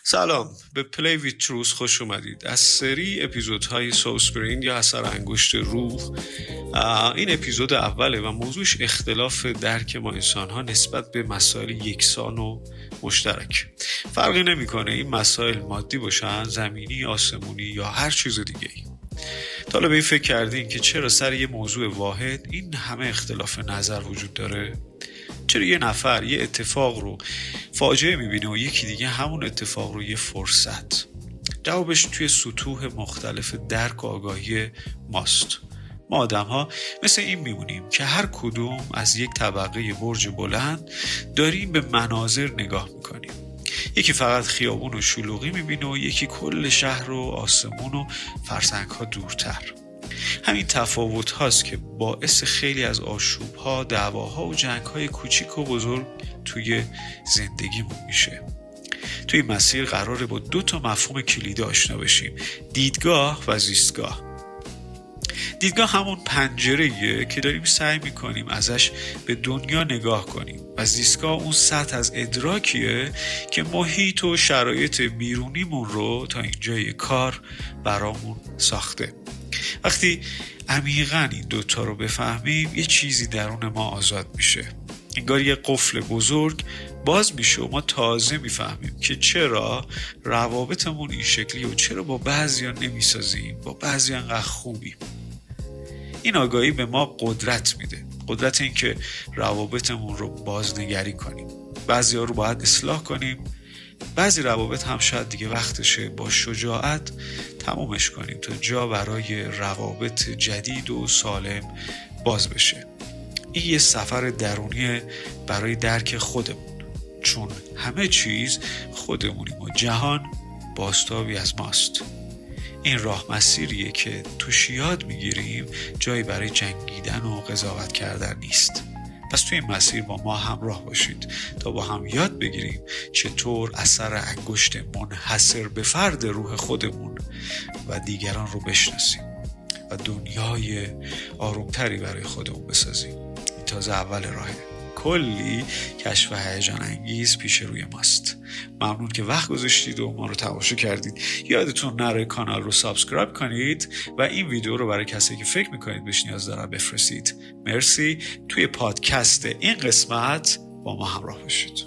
سلام، به پلی ویت تروث خوش اومدید. از سری اپیزودهای سوسپرین یا اثر انگشت روح، این اپیزود اوله و موضوعش اختلاف درک ما انسان‌ها نسبت به مسائل یکسان و مشترک. فرقی نمی‌کنه این مسائل مادی باشن، زمینی، آسمونی یا هر چیز دیگه‌ای. تا حالا به این فکر کردین که چرا سر یه موضوع واحد این همه اختلاف نظر وجود داره؟ چرا یه نفر یه اتفاق رو فاجعه میبینه و یکی دیگه همون اتفاق رو یه فرصت؟ جوابش توی سطوح مختلف درک و آگاهی ماست. ما آدم ها مثل این میمونیم که هر کدوم از یک طبقه برج بلند داریم به مناظر نگاه میکنیم. یکی فقط خیابون و شلوغی میبینه و یکی کل شهر و آسمون و فرسنگ ها دورتر. همین تفاوت هاست که باعث خیلی از آشوب ها، دعواها و جنگ های کوچیک و بزرگ توی زندگیمون میشه. توی این مسیر قراره با 2 مفهوم کلیدی آشنا بشیم: دیدگاه و زیستگاه. دیدگاه همون پنجره‌ایه که داریم سعی میکنیم ازش به دنیا نگاه کنیم و زیستگاه اون سطح از ادراکیه که محیط و شرایط بیرونیمون رو تا اینجای کار برامون ساخته. وقتی عمیقاً این 2 رو بفهمیم یه چیزی درون ما آزاد میشه. انگار یه قفل بزرگ باز میشه و ما تازه میفهمیم که چرا روابطمون این شکلی و چرا با بعضیا نمیسازیم، با بعضیا انقدر خوبیم. این آگاهی به ما قدرت میده، قدرت این که روابطمون رو بازنگری کنیم. بعضیا رو باید اصلاح کنیم، بعضی روابط هم شاید دیگه وقتشه با شجاعت تمومش کنیم تا جا برای روابط جدید و سالم باز بشه. این یه سفر درونیه برای درک خودمون، چون همه چیز خودمونیم و جهان بازتابی از ماست. این راه مسیریه که توش یاد میگیریم جایی برای جنگیدن و قضاوت کردن نیست. پس توی این مسیر با ما همراه باشید تا با هم یاد بگیریم چطور اثر انگشت منحصر به فرد روح خودمون و دیگران رو بشناسیم و دنیای آرومتری برای خودمون بسازیم. این تازه اول راهه. کلی کشف هیجان انگیز پیش روی ماست. ممنون که وقت گذاشتید و ما رو تماشا کردید. یادتون نره کانال رو سابسکرایب کنید و این ویدیو رو برای کسی که فکر میکنید بهش نیاز دارن بفرستید. مرسی. توی پادکست این قسمت با ما همراه باشید.